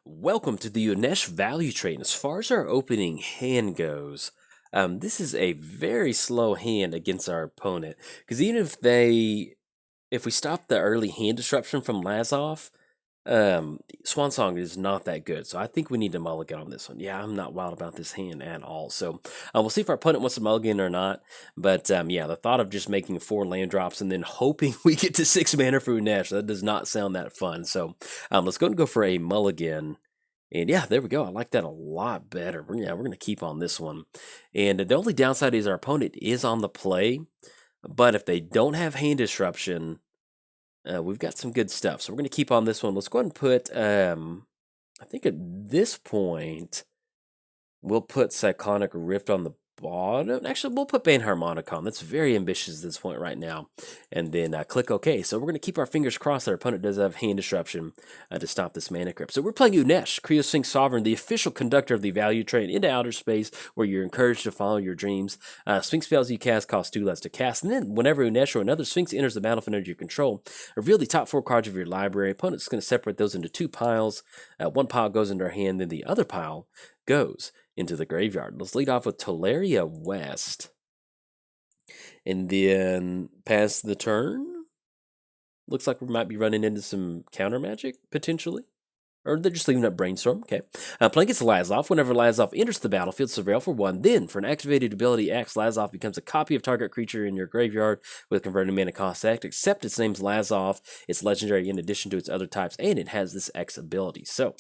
Welcome to the Unesh value trade. As far as our opening hand goes, this is a very slow hand against our opponent. Because even if we stop the early hand disruption from Lazav, Swan Song is not that good. So I think we need to mulligan on this one. Yeah, I'm not wild about this hand at all. So we'll see if our opponent wants to mulligan or not. But yeah, the thought of just making 4 land drops and then hoping we get to 6 mana for Unesh, that does not sound that fun. So let's go and go for a mulligan. And yeah, there we go. I like that a lot better. Yeah, we're going to keep on this one. And the only downside is our opponent is on the play. But if they don't have hand disruption, we've got some good stuff. So we're going to keep on this one. Let's go ahead and put, I think at this point, we'll put Cyclonic Rift on the bottom. Actually, we'll put Bane Harmonicon. That's very ambitious at this point right now. And then click OK. So we're going to keep our fingers crossed that our opponent does have hand disruption to stop this mana creep. So we're playing Unesh, Criosphinx Sovereign, the official conductor of the value train into outer space, where you're encouraged to follow your dreams. Sphinx spells you cast cost 2 less to cast. And then whenever Unesh or another Sphinx enters the battlefield under your control, reveal the top 4 cards of your library. Opponent's going to separate those into 2 piles. One pile goes into our hand, then the other pile goes into the graveyard. Let's lead off with Tolaria West. And then pass the turn. Looks like we might be running into some counter magic, potentially. Or they're just leaving up Brainstorm. Okay. Playing against Lazav. Whenever Lazav enters the battlefield, surveil for 1. Then, for an activated ability X, Lazav becomes a copy of target creature in your graveyard with converted mana cost X, except its name's Lazav. It's legendary in addition to its other types, and it has this X ability. So,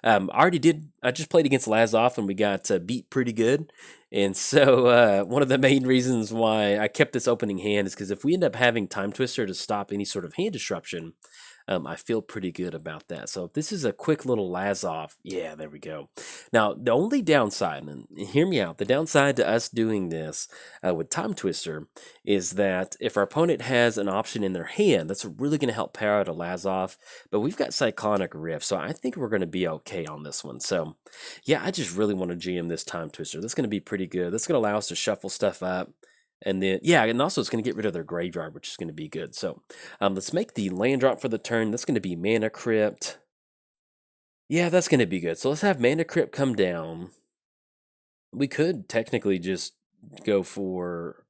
I just played against Lazav, and we got beat pretty good. And so, one of the main reasons why I kept this opening hand is because if we end up having Time Twister to stop any sort of hand disruption, I feel pretty good about that. So if this is a quick little Lazav, yeah, there we go. Now, the only downside, and hear me out, the downside to us doing this with Time Twister is that if our opponent has an option in their hand, that's really going to help power out a Lazav, but we've got Cyclonic Rift, so I think we're going to be okay on this one. So yeah, I just really want to GM this Time Twister. That's going to be pretty good. That's going to allow us to shuffle stuff up. And then, yeah, and also it's going to get rid of their graveyard, which is going to be good. So let's make the land drop for the turn. That's going to be Mana Crypt. Yeah, that's going to be good. So let's have Mana Crypt come down. We could technically just go for...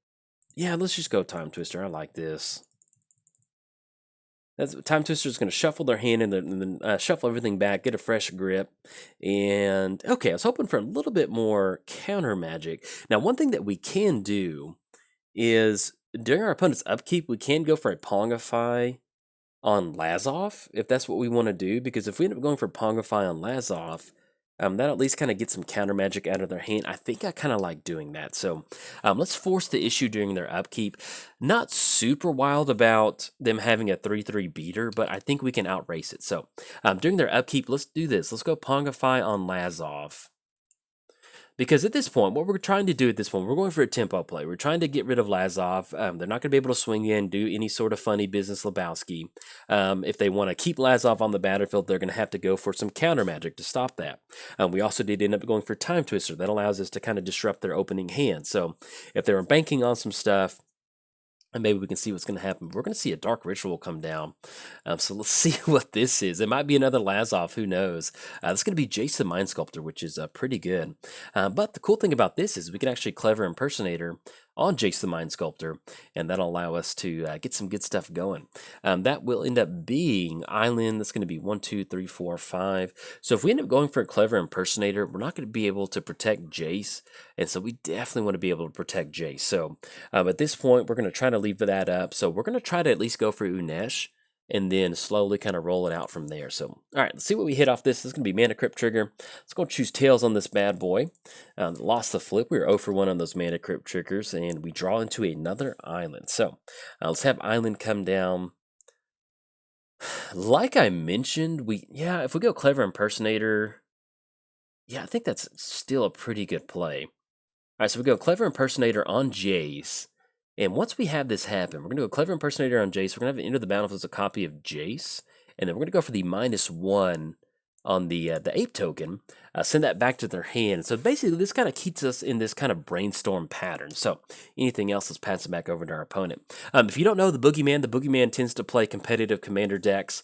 Yeah, let's just go Time Twister. I like this. Time Twister is going to shuffle their hand and then shuffle everything back, get a fresh grip. And, okay, I was hoping for a little bit more counter magic. Now, one thing that we can do is during our opponent's upkeep, we can go for a Pongify on Lazav, if that's what we want to do, because if we end up going for Pongify on Lazav, that at least kind of gets some counter magic out of their hand. I think I kind of like doing that. So let's force the issue during their upkeep. Not super wild about them having a 3/3 beater, but I think we can outrace it. So during their upkeep, let's do this. Let's go Pongify on Lazav. Because at this point, what we're trying to do at this point, we're going for a tempo play. We're trying to get rid of Lazav. They're not going to be able to swing in, do any sort of funny business Lebowski. If they want to keep Lazav on the battlefield, they're going to have to go for some counter magic to stop that. We also did end up going for Time Twister. That allows us to kind of disrupt their opening hand. So if they were banking on some stuff, and maybe we can see what's going to happen. We're going to see a Dark Ritual come down. So let's see what this is. It might be another Lazav. Who knows? This is going to be Jace the Mind Sculptor, which is pretty good. But the cool thing about this is we can actually Clever Impersonator on Jace the Mind Sculptor, and that'll allow us to get some good stuff going. That will end up being Island. That's going to be 1, 2, 3, 4, 5. So if we end up going for a Clever Impersonator, we're not going to be able to protect Jace, and so we definitely want to be able to protect Jace. So at this point, we're going to try to leave that up. So we're going to try to at least go for Unesh, and then slowly kind of roll it out from there. So, all right, let's see what we hit off this. This is going to be Mana Crypt trigger. Let's go choose Tails on this bad boy. Lost the flip. We were 0 for 1 on those Mana Crypt triggers, and we draw into another island. So, let's have Island come down. Like I mentioned, if we go Clever Impersonator, yeah, I think that's still a pretty good play. All right, so we go Clever Impersonator on Jace. And once we have this happen, we're going to go Clever Impersonator on Jace. We're going to have it enter the battlefield as a copy of Jace. And then we're going to go for the -1 the ape token, send that back to their hand. So basically, this kind of keeps us in this kind of brainstorm pattern. So anything else, let's pass it back over to our opponent. If you don't know the Boogeyman tends to play competitive commander decks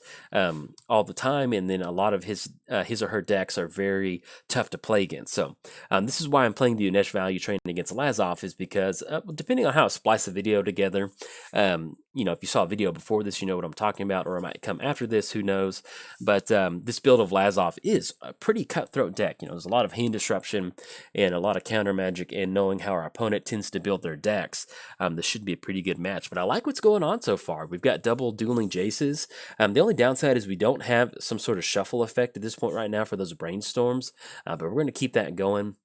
all the time, and then a lot of his or her decks are very tough to play against. So this is why I'm playing the Unesh value train against Lazav, is because depending on how I splice the video together, if you saw a video before this, you know what I'm talking about, or it might come after this, who knows. But this build of Lazav is a pretty cutthroat deck. There's a lot of hand disruption and a lot of counter magic, and knowing how our opponent tends to build their decks, this should be a pretty good match. But I like what's going on so far. We've got double dueling Jaces. The only downside is we don't have some sort of shuffle effect at this point right now for those brainstorms, but we're going to keep that going.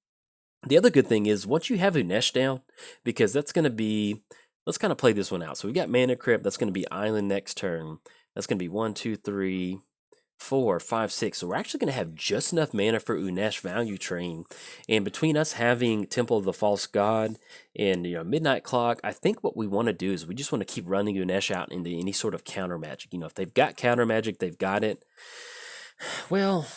The other good thing is once you have Unesh down, because that's going to be, let's kind of play this one out. So we got Mana Crypt, that's going to be Island next turn. That's going to be 1, 2, 3, 4, 5, 6. So we're actually going to have just enough mana for Unesh value train. And between us having Temple of the False God and Midnight Clock, I think what we want to do is we just want to keep running Unesh out into any sort of counter magic. If they've got counter magic, they've got it. Well,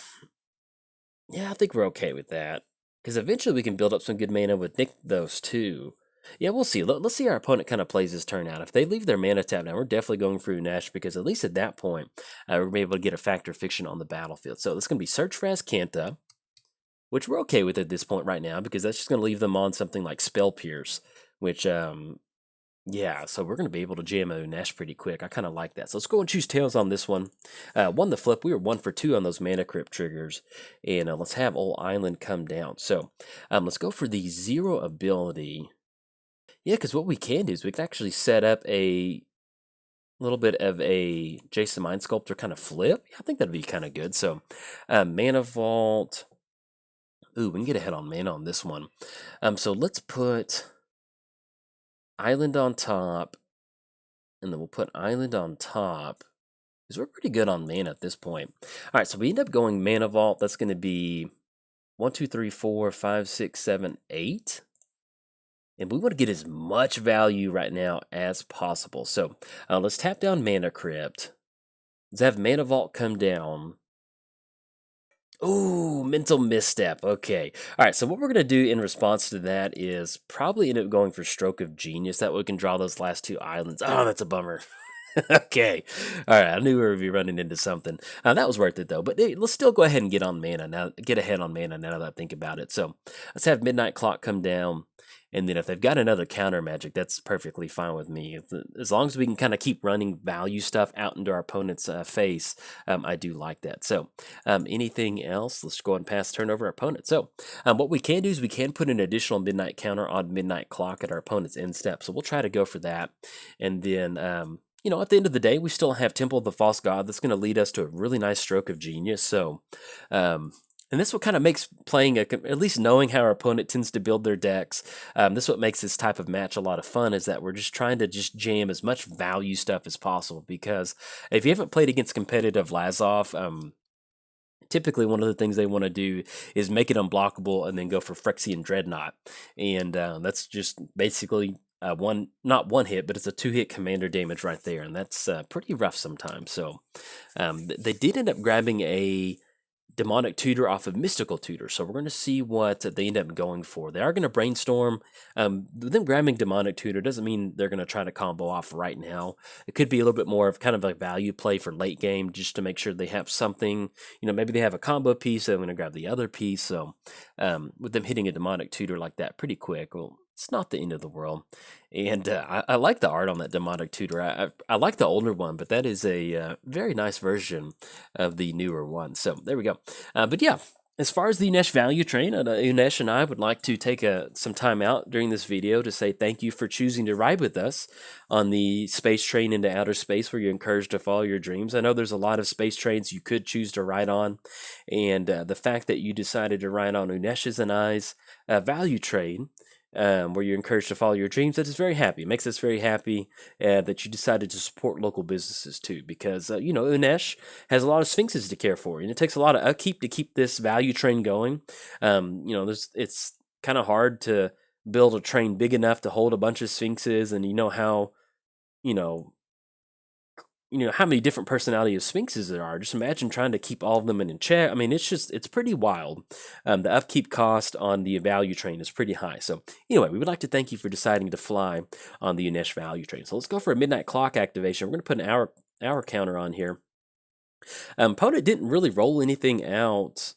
yeah, I think we're okay with that. Because eventually we can build up some good mana with Nykthos too. Yeah, we'll see. Let's see how our opponent kind of plays this turn out. If they leave their mana tap down, we're definitely going for Unesh, because at least at that point, we're going to be able to get a Factor Fiction on the battlefield. So it's going to be Search for Azcanta, which we're okay with at this point right now, because that's just going to leave them on something like Spell Pierce, which, yeah, so we're going to be able to jam a Unesh pretty quick. I kind of like that. So let's go and choose Tails on this one. One the flip. We were 1 for 2 on those Mana Crypt triggers. And let's have Old Island come down. So let's go for the 0 ability. Yeah, because what we can do is we can actually set up a little bit of a Jason Mind Sculptor kind of flip. Yeah, I think that'd be kind of good. So Mana Vault. Ooh, we can get ahead on mana on this one. So let's put Island on top. And then we'll put Island on top, because we're pretty good on mana at this point. All right, so we end up going Mana Vault. That's going to be 1, 2, 3, 4, 5, 6, 7, 8. And we want to get as much value right now as possible. So let's tap down Mana Crypt. Let's have Mana Vault come down. Ooh, Mental Misstep. Okay. All right, so what we're going to do in response to that is probably end up going for Stroke of Genius. That way we can draw those last 2 islands. Oh, that's a bummer. Okay. All right. I knew we would be running into something. That was worth it, though. But hey, let's still go ahead and get on mana now. Get ahead on mana now that I think about it. So let's have Midnight Clock come down. And then if they've got another counter magic, that's perfectly fine with me. As long as we can kind of keep running value stuff out into our opponent's face, I do like that. So anything else? Let's go ahead and pass turn over our opponent. So what we can do is we can put an additional Midnight counter on Midnight Clock at our opponent's end step. So we'll try to go for that. And then at the end of the day, we still have Temple of the False God. That's going to lead us to a really nice Stroke of Genius. So, and this is what kind of makes playing, at least knowing how our opponent tends to build their decks, this is what makes this type of match a lot of fun, is that we're just trying to just jam as much value stuff as possible. Because if you haven't played against competitive Lazav, typically one of the things they want to do is make it unblockable and then go for Phyrexian Dreadnought. And that's just basically not one hit, but it's a 2-hit commander damage right there, and that's pretty rough sometimes. So they did end up grabbing a Demonic Tutor off of Mystical Tutor, so we're going to see what they end up going for. They are going to brainstorm. Them grabbing Demonic Tutor doesn't mean they're going to try to combo off right now. It could be a little bit more of kind of a value play for late game, just to make sure they have something. Maybe they have a combo piece, they're going to grab the other piece. So with them hitting a Demonic Tutor like that pretty quick, well, it's not the end of the world. And I like the art on that Demonic Tutor. I like the older one, but that is a very nice version of the newer one. So there we go. But yeah, as far as the Unesh value train, Unesh and I would like to take some time out during this video to say thank you for choosing to ride with us on the space train into outer space, where you're encouraged to follow your dreams. I know there's a lot of space trains you could choose to ride on, and the fact that you decided to ride on Unesh's and I's value train, where you're encouraged to follow your dreams, that is very happy. It makes us very happy that you decided to support local businesses too, because Unesh has a lot of sphinxes to care for, and it takes a lot of upkeep to keep this value train going. It's kind of hard to build a train big enough to hold a bunch of sphinxes, and you know how how many different personality of sphinxes there are. Just imagine trying to keep all of them in check. I mean, it's pretty wild. The upkeep cost on the value train is pretty high. So anyway, we would like to thank you for deciding to fly on the Unesh value train. So let's go for a midnight clock activation. We're going to put an hour counter on here. Opponent didn't really roll anything out.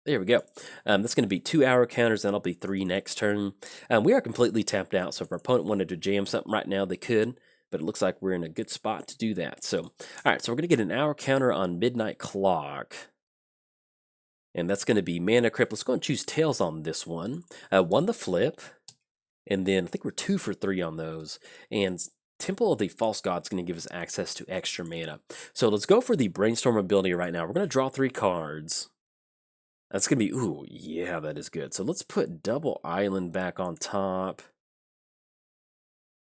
There we go. That's going to be 2 hour counters. That'll be 3 next turn. We are completely tapped out. So if our opponent wanted to jam something right now, they could. But it looks like we're in a good spot to do that. So, all right, so we're going to get an hour counter on Midnight Clock. And that's going to be Mana Crypt. Let's go and choose Tails on this one. 1 the flip. And then I think we're 2 for 3 on those. And Temple of the False God's going to give us access to extra mana. So let's go for the Brainstorm ability right now. We're going to draw 3 cards. That's going to be, ooh, yeah, that is good. So let's put Double Island back on top.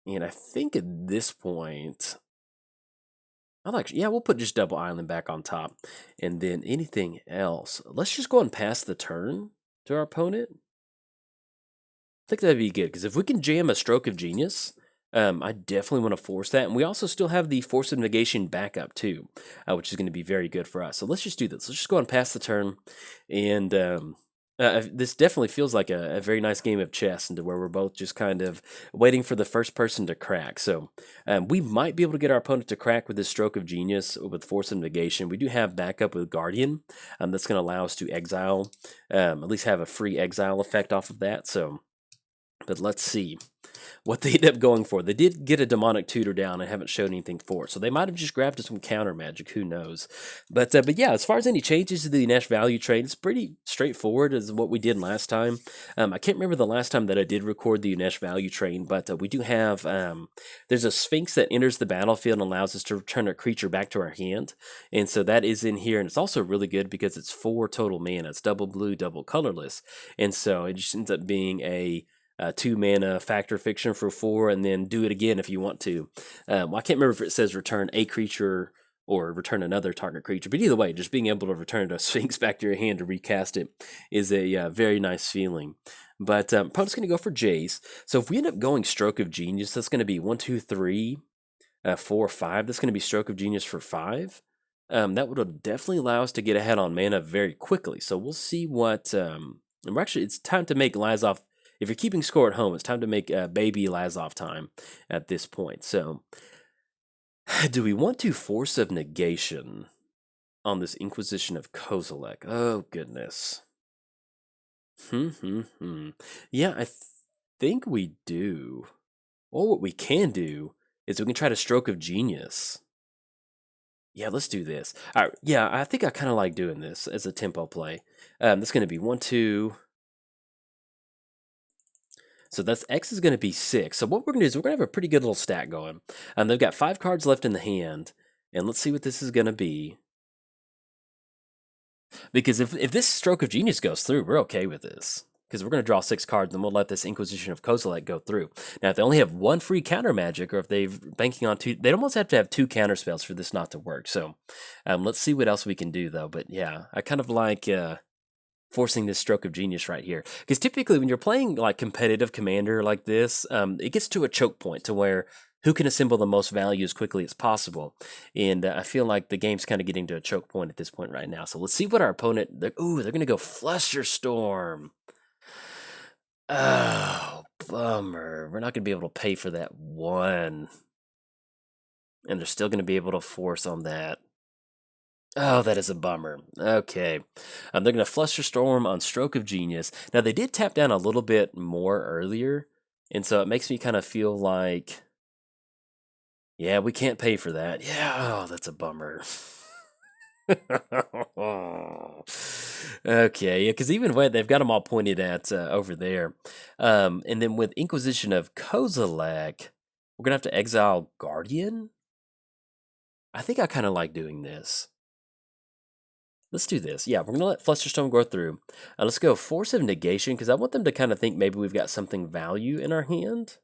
And I think at this point, we'll put just Double Island back on top. And then anything else, let's just go and pass the turn to our opponent. I think that'd be good, because if we can jam a Stroke of Genius, I definitely want to force that. And we also still have the Force of Negation backup too, which is going to be very good for us. So let's just do this. Let's just go and pass the turn. And this definitely feels like a very nice game of chess, into where we're both just kind of waiting for the first person to crack. So we might be able to get our opponent to crack with this Stroke of Genius with Force of Negation. We do have backup with Guardian. That's going to allow us to exile, at least have a free exile effect off of that. So, but let's see what they end up going for. They did get a Demonic Tutor down and haven't shown anything for it, so they might have just grabbed some counter magic, who knows. But yeah, as far as any changes to the Unesh value trade, it's pretty straightforward as what we did last time. I can't remember the last time that I did record the Unesh value trade, but we do have, there's a Sphinx that enters the battlefield and allows us to return a creature back to our hand, and so that is in here, and it's also really good because it's 4 total mana. It's double blue, double colorless, and so it just ends up being a 2 mana Factor Fiction for 4, and then do it again if you want to. I can't remember if it says return a creature or return another target creature, but either way, just being able to return a Sphinx back to your hand to recast it is a very nice feeling. But opponent's going to go for Jace. So if we end up going Stroke of Genius, that's going to be 1, 2, 3, 4, 5. That's going to be Stroke of Genius for 5. That would definitely allow us to get ahead on mana very quickly. So we'll see what. It's time to make Lazav. If you're keeping score at home, it's time to make baby Lazav time at this point. So, do we want to Force of Negation on this Inquisition of Kozilek? Oh, goodness. Yeah, I think we do. Or what we can do is we can try to Stroke of Genius. Yeah, let's do this. All right, yeah, I think I kind of like doing this as a tempo play. That's going to be 1, 2... So that's X is going to be 6. So what we're going to do is we're going to have a pretty good little stack going. They've got 5 cards left in the hand, and let's see what this is going to be. Because if this Stroke of Genius goes through, we're okay with this. Because we're going to draw 6 cards, and we'll let this Inquisition of Kozilek go through. Now, if they only have 1 free counter magic, or if they're banking on 2, they'd almost have to have 2 counter spells for this not to work. So let's see what else we can do, though. But yeah, I kind of like forcing this Stroke of Genius right here, because typically when you're playing like competitive Commander like this, it gets to a choke point to where who can assemble the most value as quickly as possible, and I feel like the game's kind of getting to a choke point at this point right now. So let's see what our opponent. They're gonna go Flusterstorm. Oh, bummer. We're not gonna be able to pay for that 1, and they're still gonna be able to force on that. Oh, that is a bummer. Okay. They're going to Flusterstorm on Stroke of Genius. Now, they did tap down a little bit more earlier, and so it makes me kind of feel like, yeah, we can't pay for that. Yeah, oh, that's a bummer. Okay, yeah, because even when they've got them all pointed at over there. And then with Inquisition of Kozilek, we're going to have to exile Guardian? I think I kind of like doing this. Let's do this. Yeah, we're going to let Flusterstorm go through. Let's go Force of Negation, because I want them to kind of think maybe we've got something value in our hand.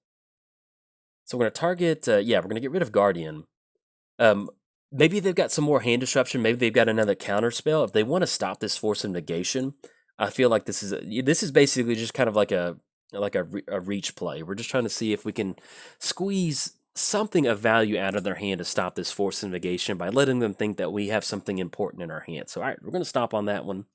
So we're going to target, we're going to get rid of Guardian. Maybe they've got some more hand disruption. Maybe they've got another counter spell. If they want to stop this Force of Negation, I feel like this is basically just kind of like a reach play. We're just trying to see if we can squeeze something of value out of their hand to stop this force of negation by letting them think that we have something important in our hand. So, all right, we're going to stop on that one.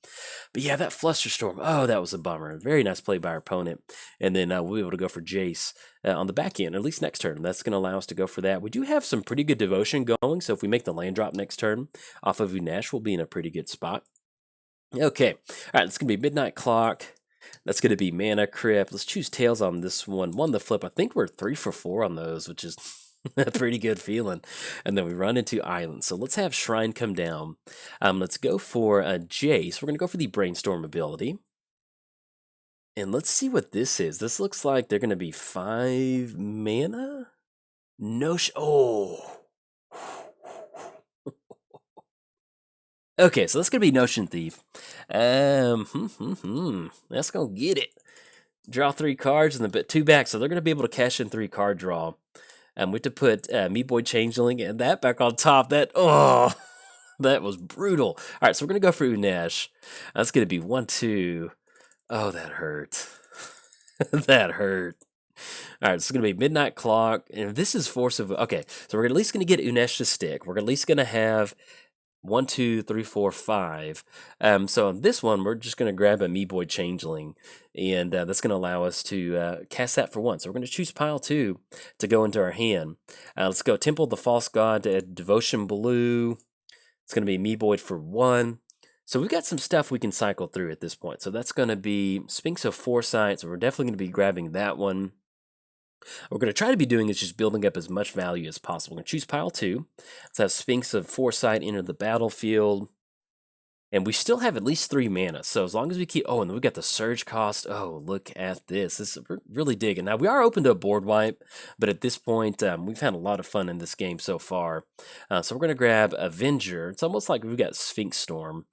But yeah, that Flusterstorm, oh, that was a bummer. Very nice play by our opponent. And then we'll be able to go for Jace on the back end, at least next turn. That's going to allow us to go for that. We do have some pretty good devotion going, so if we make the land drop next turn off of Unesh, we'll be in a pretty good spot. Okay, all right, it's going to be Midnight Clock. That's going to be Mana Crypt. Let's choose Tails on this one. One the flip. I think we're 3 for 4 on those, which is a pretty good feeling. And then we run into Island. So let's have Shrine come down. Let's go for Jace. We're going to go for the Brainstorm ability. And let's see what this is. This looks like they're going to be 5 mana? No oh. Okay, so that's going to be Notion Thief. That's going to get it. Draw 3 cards and then put 2 back, so they're going to be able to cash in 3 card draw. We have to put Meat Boy Changeling and that back on top. That that was brutal. All right, so we're going to go for Unesh. That's going to be 1, 2. Oh, that hurt. That hurt. All right, it's going to be Midnight Clock, and this is Force of... Okay, so we're at least going to get Unesh to stick. We're at least going to have 1, 2, 3, 4, 5. So on this one, we're just going to grab a Meat Boy Changeling, and that's going to allow us to cast that for 1. So we're going to choose Pile 2 to go into our hand. Let's go Temple of the False God, Devotion Blue. It's going to be Meat Boy for 1. So we've got some stuff we can cycle through at this point. So that's going to be Sphinx of Foresight, so we're definitely going to be grabbing that one. What we're going to try to be doing is just building up as much value as possible. We're going to choose Pile 2. Let's have Sphinx of Foresight enter the battlefield. And we still have at least 3 mana. So as long as we keep... Oh, and then we got the Surge cost. Oh, look at this. This is really digging. Now, we are open to a board wipe. But at this point, we've had a lot of fun in this game so far. So we're going to grab Avenger. It's almost like we've got Sphinx Storm.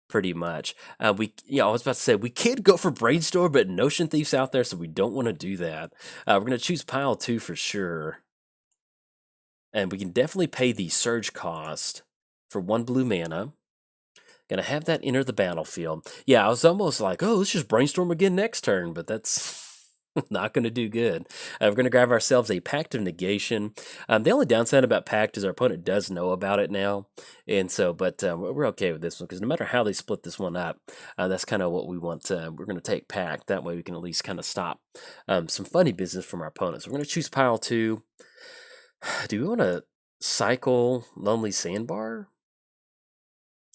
Pretty much. I was about to say, we could go for Brainstorm, but Notion Thief's out there, so we don't want to do that. We're going to choose Pile 2 for sure. And we can definitely pay the Surge cost for 1 blue mana. Gonna have that enter the battlefield. Yeah, I was almost like, oh, let's just Brainstorm again next turn, but that's not going to do good. We're going to grab ourselves a Pact of Negation. The only downside about Pact is our opponent does know about it now. And so, but we're okay with this one because no matter how they split this one up, that's kind of what we want. We're going to take Pact. That way we can at least kind of stop some funny business from our opponents. We're going to choose Pile 2. Do we want to cycle Lonely Sandbar?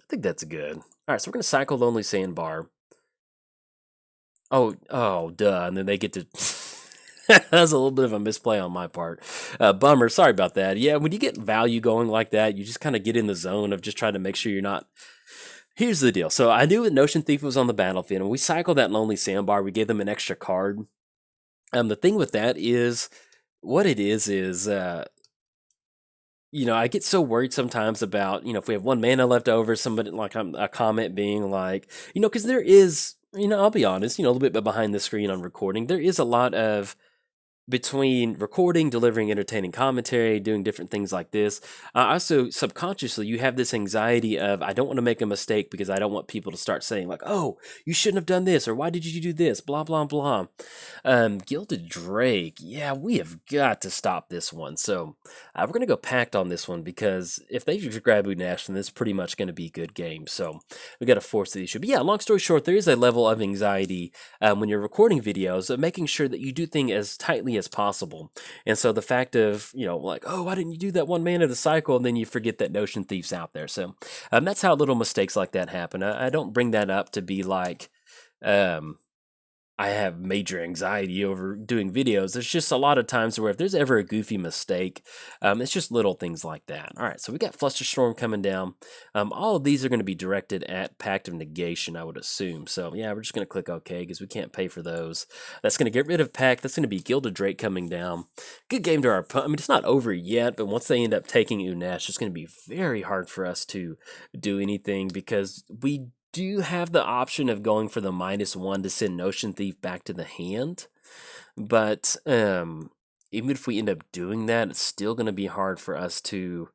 I think that's good. All right, so we're going to cycle Lonely Sandbar. Oh, duh. And then they get to... That's a little bit of a misplay on my part. Bummer. Sorry about that. Yeah, when you get value going like that, you just kind of get in the zone of just trying to make sure you're not... Here's the deal. So I knew that Notion Thief was on the battlefield, and we cycled that Lonely Sandbar. We gave them an extra card. The thing with that is... What it is... I get so worried sometimes about, if we have 1 mana left over, somebody like a comment being like, because there is... I'll be honest, a little bit behind the screen on recording, there is a lot of between recording, delivering entertaining commentary, doing different things like this. Also, subconsciously, you have this anxiety of, I don't want to make a mistake because I don't want people to start saying like, oh, you shouldn't have done this, or why did you do this, blah, blah, blah. Gilded Drake, yeah, we have got to stop this one. So we're going to go Pact on this one because if they just grab Unesh, then it's pretty much going to be a good game. So we got to force the issue. But yeah, long story short, there is a level of anxiety when you're recording videos of making sure that you do things as tightly as possible. And so the fact of, like, oh, why didn't you do that 1 mana to cycle? And then you forget that Notion Thief's out there. So that's how little mistakes like that happen. I don't bring that up to be like, I have major anxiety over doing videos. There's just a lot of times where if there's ever a goofy mistake, it's just little things like that. All right, so we got Flusterstorm coming down. All of these are going to be directed at Pact of Negation, I would assume. So yeah, we're just going to click OK because we can't pay for those. That's going to get rid of Pact. That's going to be Gilded Drake coming down. Good game to our opponent. I mean, it's not over yet, but once they end up taking Unesh, it's going to be very hard for us to do anything because we do have the option of going for the -1 to send Notion Thief back to the hand, but even if we end up doing that, it's still going to be hard for us to,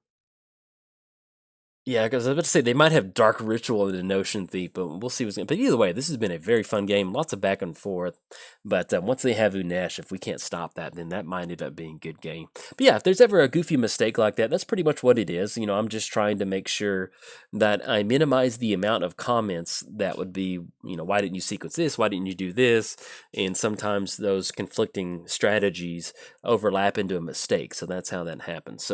Yeah, because I was about to say they might have Dark Ritual and a Notion Thief, but we'll see what's going to. But either way, this has been a very fun game, lots of back and forth. But once they have Unesh, if we can't stop that, then that might end up being a good game. But yeah, if there's ever a goofy mistake like that, that's pretty much what it is. I'm just trying to make sure that I minimize the amount of comments that would be, why didn't you sequence this? Why didn't you do this? And sometimes those conflicting strategies overlap into a mistake. So that's how that happens.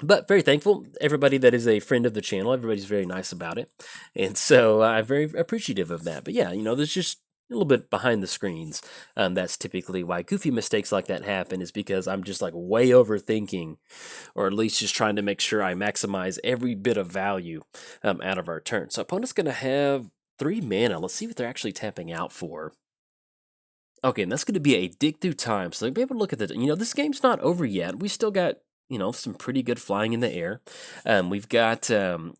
But very thankful, everybody that is a friend of the channel, everybody's very nice about it. And so I'm very appreciative of that. But yeah, there's just a little bit behind the screens. That's typically why goofy mistakes like that happen, is because I'm just like way overthinking, or at least just trying to make sure I maximize every bit of value out of our turn. So opponent's going to have 3 mana. Let's see what they're actually tapping out for. Okay, and that's going to be a dig through time. So they'll be able to look at the, this game's not over yet. We still got, some pretty good flying in the air. We've got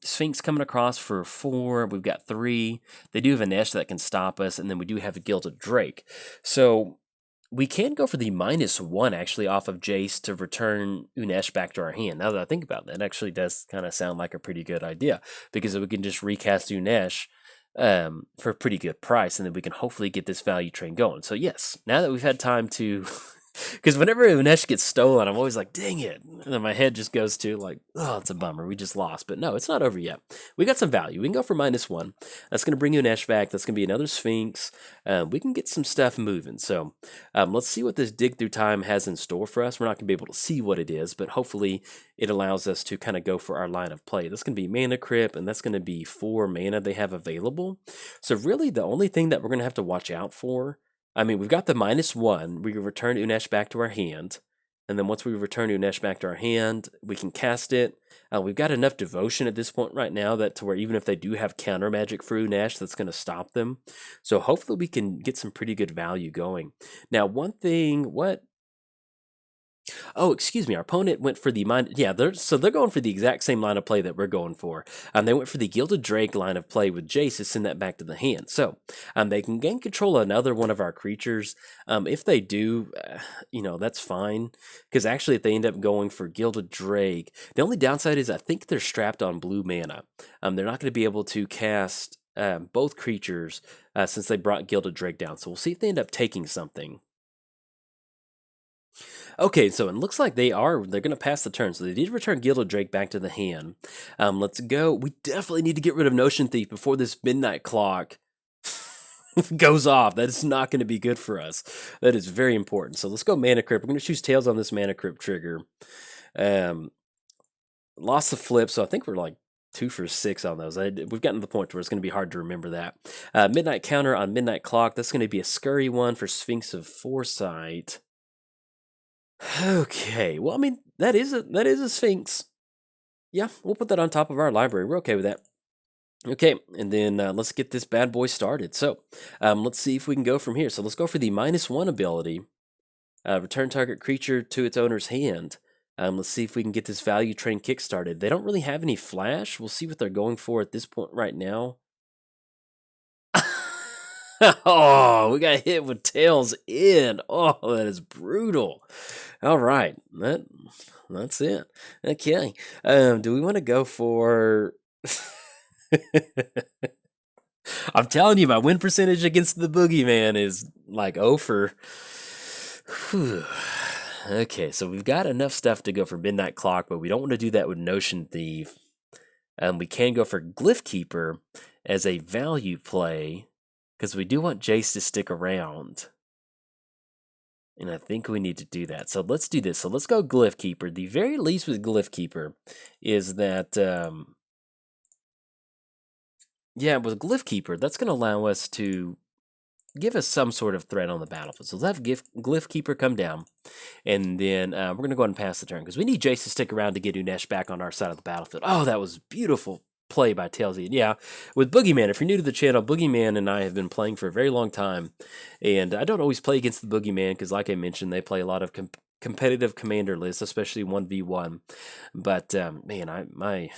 Sphinx coming across for 4. We've got 3. They do have an Unesh that can stop us, and then we do have a Gilded Drake. So we can go for the -1 actually off of Jace to return Unesh back to our hand. Now that I think about that, actually does kind of sound like a pretty good idea, because we can just recast Unesh for a pretty good price, and then we can hopefully get this value train going. So yes, now that we've had time to, because whenever Unesh gets stolen, I'm always like, dang it, and then my head just goes to like, oh, it's a bummer, we just lost. But no, it's not over yet. We got some value. We can go for -1. That's going to bring Unesh back. That's going to be another Sphinx. We can get some stuff moving. So let's see what this dig through time has in store for us. We're not going to be able to see what it is, but hopefully it allows us to kind of go for our line of play. That's going to be Mana Crypt, and that's going to be 4 mana they have available. So really the only thing that we're going to have to watch out for, I mean, we've got the -1. We can return Unesh back to our hand. And then once we return Unesh back to our hand, we can cast it. We've got enough devotion at this point right now that to where even if they do have counter magic for Unesh, that's going to stop them. So hopefully we can get some pretty good value going. Now, one thing, Oh, excuse me. Our opponent went for the mind. Yeah, they're going for the exact same line of play that we're going for. They went for the Gilded Drake line of play with Jace to send that back to the hand. So they can gain control of another one of our creatures. If they do, that's fine. Because actually, if they end up going for Gilded Drake, the only downside is I think they're strapped on blue mana. They're not going to be able to cast both creatures since they brought Gilded Drake down. So we'll see if they end up taking something. Okay, so it looks like they're going to pass the turn. So they did return Gilded Drake back to the hand. Let's go. We definitely need to get rid of Notion Thief before this midnight clock goes off. That is not going to be good for us. That is very important. So let's go Mana Crypt. We're going to choose Tails on this Mana Crypt trigger. Lost the flip, so I think we're like 2 for 6 on those. We've gotten to the point where it's going to be hard to remember that. Midnight Counter on Midnight Clock. That's going to be a scurry one for Sphinx of Foresight. Okay, well, I mean, that is a Sphinx. Yeah, we'll put that on top of our library. We're okay with that. Okay, and then let's get this bad boy started. So let's see if we can go from here. So let's go for the -1 ability. Return target creature to its owner's hand. Let's see if we can get this value train kickstarted. They don't really have any flash. We'll see what they're going for at this point right now. Oh, we got hit with Tails in. Oh, that is brutal. All right, that's it. Okay, do we want to go for? I'm telling you, my win percentage against the Boogeyman is like 0 for. Whew. Okay, so we've got enough stuff to go for Midnight Clock, but we don't want to do that with Notion Thief. We can go for Glyph Keeper as a value play, because we do want Jace to stick around. And I think we need to do that. So let's do this. So let's go Glyph Keeper. The very least with Glyph Keeper is that, yeah, with Glyph Keeper, that's going to allow us to give us some sort of threat on the battlefield. So let's have Glyph Keeper come down. And then we're going to go ahead and pass the turn, because we need Jace to stick around to get Unesh back on our side of the battlefield. Oh, that was beautiful play by Tailsy. Yeah, with Boogeyman, if you're new to the channel, Boogeyman and I have been playing for a very long time, and I don't always play against the Boogeyman because, like I mentioned, they play a lot of competitive commander lists, especially 1v1. But man, I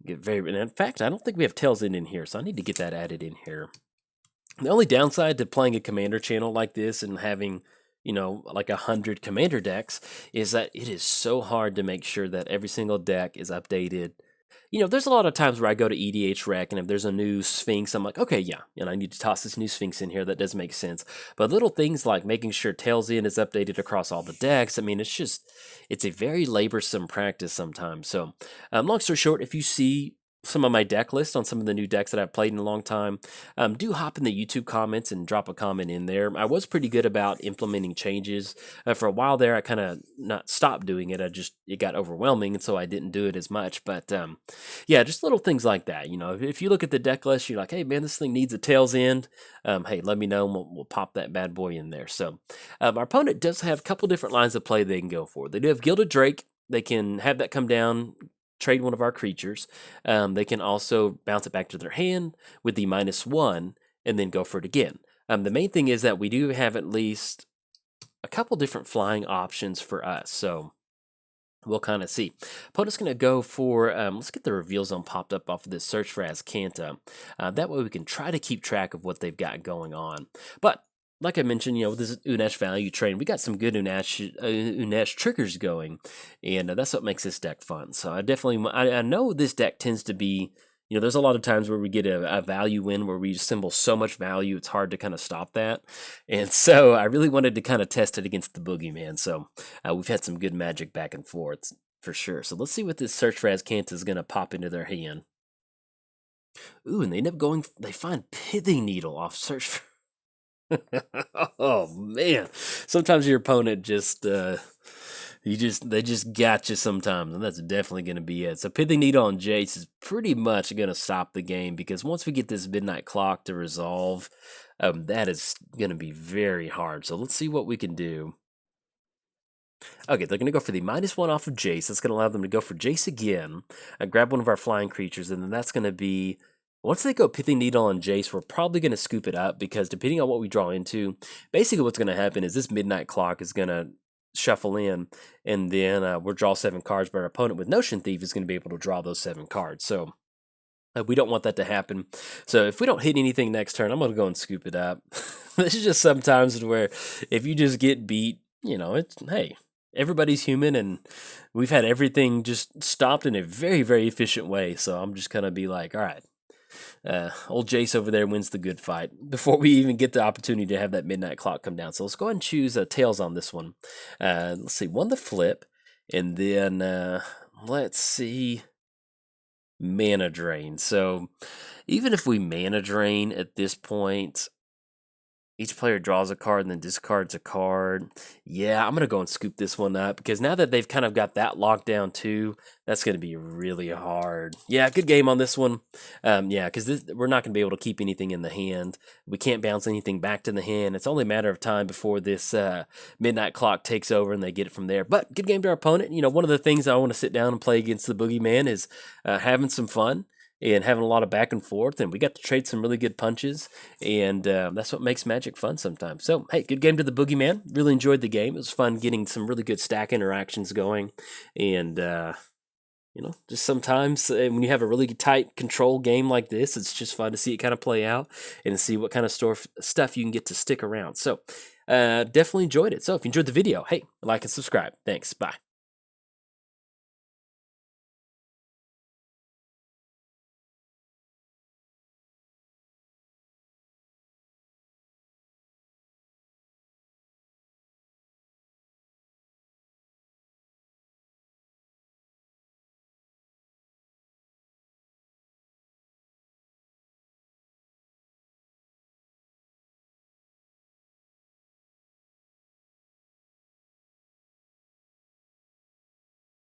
get very. And in fact, I don't think we have Tails in here, so I need to get that added in here. The only downside to playing a commander channel like this and having, like 100 commander decks is that it is so hard to make sure that every single deck is updated there's a lot of times where I go to EDH Rec, and if there's a new Sphinx, I'm like, okay, yeah, I need to toss this new Sphinx in here. That does make sense. But little things like making sure Tails In is updated across all the decks, I mean, it's a very laborsome practice sometimes. So, long story short, if you see some of my deck list on some of the new decks that I've played in a long time, do hop in the YouTube comments and drop a comment in there. I was pretty good about implementing changes. For a while there, I kind of not stopped doing it. It got overwhelming, and so I didn't do it as much. But yeah, just little things like that. If you look at the deck list, you're like, hey man, this thing needs a Tails End. Hey, let me know, and we'll pop that bad boy in there. So our opponent does have a couple different lines of play they can go for. They do have Gilded Drake. They can have that come down, trade one of our creatures. They can also bounce it back to their hand with the -1 and then go for it again. The main thing is that we do have at least a couple different flying options for us. So we'll kind of see. Opponent's going to go for, let's get the reveal zone popped up off of this search for Azcanta. That way we can try to keep track of what they've got going on. But like I mentioned, with this Unesh value train, we got some good Unesh triggers going, and that's what makes this deck fun. So I know this deck tends to be, there's a lot of times where we get a value win where we assemble so much value, it's hard to kind of stop that. And so I really wanted to kind of test it against the Boogeyman. So we've had some good magic back and forth for sure. So let's see what this search for Azcanta is going to pop into their hand. Ooh, and they find Pithing Needle off search for. Oh man, sometimes your opponent they just got you sometimes, and that's definitely going to be it. So Pithing Needle on Jace is pretty much going to stop the game, because once we get this midnight clock to resolve, that is going to be very hard. So let's see what we can do. Okay, they're going to go for the -1 off of Jace. That's going to allow them to go for Jace again, grab one of our flying creatures, and then that's going to be, once they go Pithing Needle on Jace, we're probably going to scoop it up, because depending on what we draw into, basically what's going to happen is this midnight clock is going to shuffle in, and then we'll draw 7 cards, but our opponent with Notion Thief is going to be able to draw those 7 cards. So we don't want that to happen. So if we don't hit anything next turn, I'm going to go and scoop it up. This is just sometimes where if you just get beat, hey, everybody's human, and we've had everything just stopped in a very, very efficient way. So I'm just going to be like, all right, old Jace over there wins the good fight before we even get the opportunity to have that midnight clock come down. So let's go ahead and choose Tails on this one. Let's see, 1 the flip, and then let's see, mana drain. So even if we mana drain at this point, each player draws a card and then discards a card. Yeah, I'm going to go and scoop this one up, because now that they've kind of got that locked down too, that's going to be really hard. Yeah, good game on this one. Yeah, because we're not going to be able to keep anything in the hand. We can't bounce anything back to the hand. It's only a matter of time before this midnight clock takes over and they get it from there. But good game to our opponent. One of the things I want to sit down and play against the Boogeyman is having some fun and having a lot of back and forth, and we got to trade some really good punches, and that's what makes Magic fun sometimes. So, hey, good game to the Boogeyman. Really enjoyed the game. It was fun getting some really good stack interactions going, and, just sometimes when you have a really tight control game like this, it's just fun to see it kind of play out and see what kind of stuff you can get to stick around. So, definitely enjoyed it. So, if you enjoyed the video, hey, like and subscribe. Thanks. Bye.